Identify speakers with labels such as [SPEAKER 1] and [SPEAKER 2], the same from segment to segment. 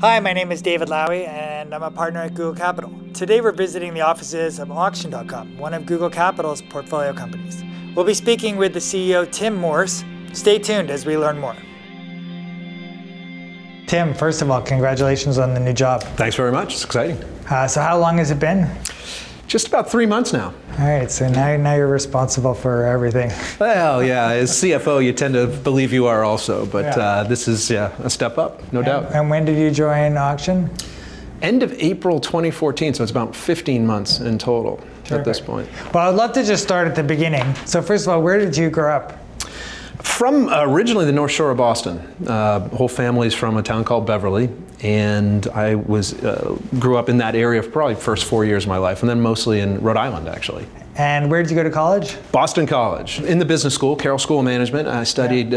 [SPEAKER 1] Hi, my name is David Lowy, and I'm a partner at Google Capital. Today we're visiting the offices of Auction.com, one of Google Capital's portfolio companies. We'll be speaking with the CEO, Tim Morse. Stay tuned as we learn more. Tim, first of all, congratulations on the new job.
[SPEAKER 2] Thanks very much. It's exciting.
[SPEAKER 1] So how long has it been?
[SPEAKER 2] Just about 3 months now.
[SPEAKER 1] All right, so now you're responsible for everything.
[SPEAKER 2] Well, yeah, as CFO, you tend to believe you are also, but this is a step up, no doubt.
[SPEAKER 1] And when did you join Auction?
[SPEAKER 2] End of April 2014, so it's about 15 months in total at this point.
[SPEAKER 1] Well, I'd love to just start at the beginning. So first of all, where did you grow up?
[SPEAKER 2] From originally the North Shore of Boston. Whole family's from a town called Beverly, and I grew up in that area for probably the first 4 years of my life, and then mostly in Rhode Island, actually.
[SPEAKER 1] And where did you go to college?
[SPEAKER 2] Boston College. In the business school, Carroll School of Management. I studied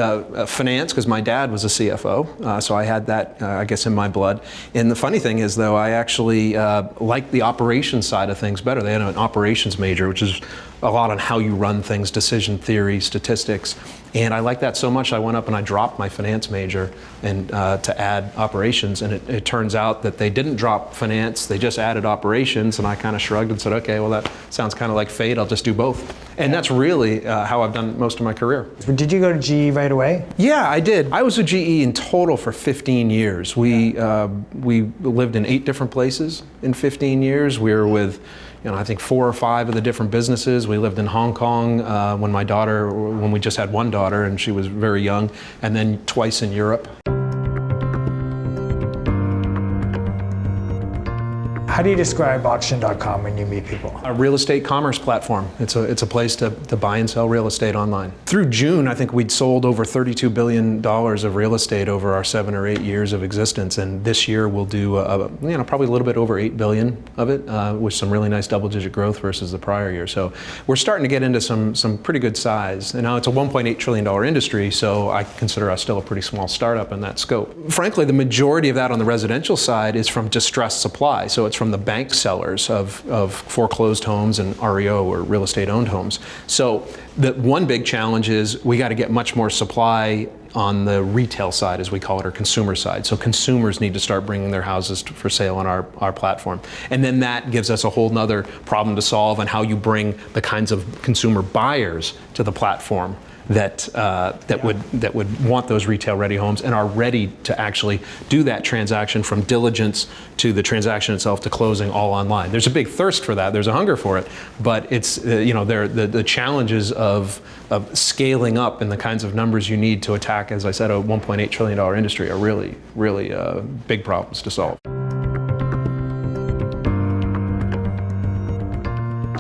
[SPEAKER 2] finance because my dad was a CFO, so I had that, I guess, in my blood. And the funny thing is, though, I actually liked the operations side of things better. They had an operations major, which is a lot on how you run things, decision theory, statistics. And I liked that so much, I went up and I dropped my finance major and to add operations. And it turns out that they didn't drop finance, they just added operations. And I kind of shrugged and said, okay, well, that sounds kind of like fate. I'll just do both. And that's really how I've done most of my career.
[SPEAKER 1] Did you go to GE right away?
[SPEAKER 2] Yeah, I did. I was with GE in total for 15 years. We lived in 8 different places in 15 years. We were with I think 4 or 5 of the different businesses. We lived in Hong Kong when we just had one daughter and she was very young, and then twice in Europe.
[SPEAKER 1] How do you describe Auction.com when you meet people?
[SPEAKER 2] A real estate commerce platform. It's a place to buy and sell real estate online. Through June, I think we'd sold over $32 billion of real estate over our 7 or 8 years of existence, and this year we'll do probably a little bit over $8 billion of it, with some really nice double-digit growth versus the prior year. So we're starting to get into some pretty good size. And now it's a $1.8 trillion industry, so I consider us still a pretty small startup in that scope. Frankly, the majority of that on the residential side is from distressed supply. So it's from the bank sellers of foreclosed homes and REO, or real estate owned homes. So the one big challenge is we got to get much more supply on the retail side, as we call it, or consumer side. So consumers need to start bringing their houses for sale on our platform. And then that gives us a whole nother problem to solve on how you bring the kinds of consumer buyers to the platform that would want those retail ready homes and are ready to actually do that transaction from diligence to the transaction itself to closing all online. There's a big thirst for that. There's a hunger for it, but it's the challenges of scaling up and the kinds of numbers you need to attack, as I said, a $1.8 trillion industry are really big problems to solve.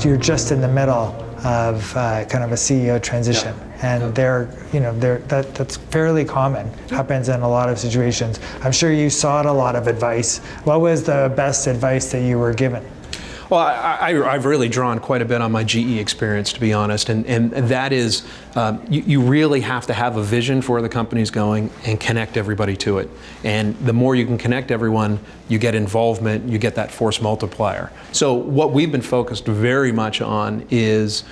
[SPEAKER 1] You're just in the middle of kind of a CEO transition. And that's fairly common, happens in a lot of situations. I'm sure you sought a lot of advice. What was the best advice that you were given?
[SPEAKER 2] Well, I've really drawn quite a bit on my GE experience, to be honest, and that is you really have to have a vision for where the company's going and connect everybody to it. And the more you can connect everyone, you get involvement, you get that force multiplier. So what we've been focused very much on is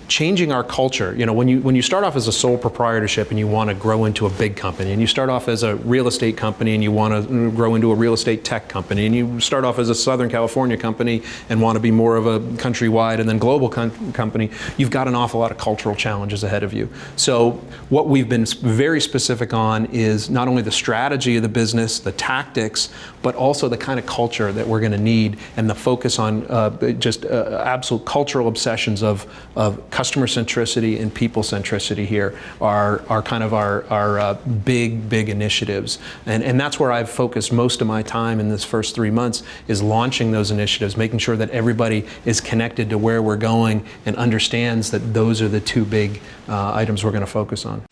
[SPEAKER 2] changing our culture. When you start off as a sole proprietorship and you want to grow into a big company, and you start off as a real estate company and you want to grow into a real estate tech company, and you start off as a Southern California company and want to be more of a countrywide and then global company, you've got an awful lot of cultural challenges ahead of you. So what we've been very specific on is not only the strategy of the business, the tactics, but also the kind of culture that we're going to need, and the focus on absolute cultural obsessions of customer centricity and people centricity here are kind of our big initiatives. And that's where I've focused most of my time in this first 3 months, is launching those initiatives, making sure that everybody is connected to where we're going and understands that those are the 2 big items we're going to focus on.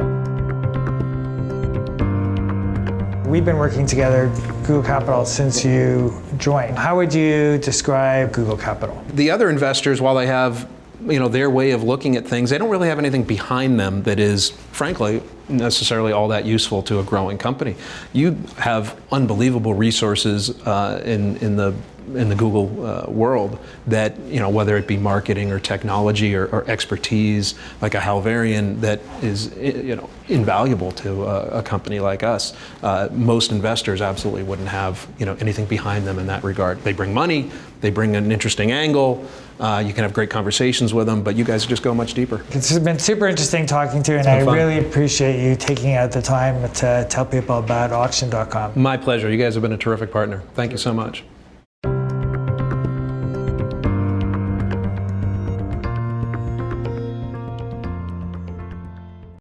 [SPEAKER 1] We've been working together, Google Capital, since you joined. How would you describe Google Capital?
[SPEAKER 2] The other investors, while they have their way of looking at things, they don't really have anything behind them that is, frankly, necessarily all that useful to a growing company. You have unbelievable resources in the in the Google world that, whether it be marketing or technology or expertise, like a Halvarian, that is, invaluable to a company like us. Most investors absolutely wouldn't have, anything behind them in that regard. They bring money, they bring an interesting angle, you can have great conversations with them, but you guys just go much deeper.
[SPEAKER 1] It's been super interesting talking to you, and I really appreciate you taking out the time to tell people about auction.com.
[SPEAKER 2] My pleasure. You guys have been a terrific partner. Thank you so much.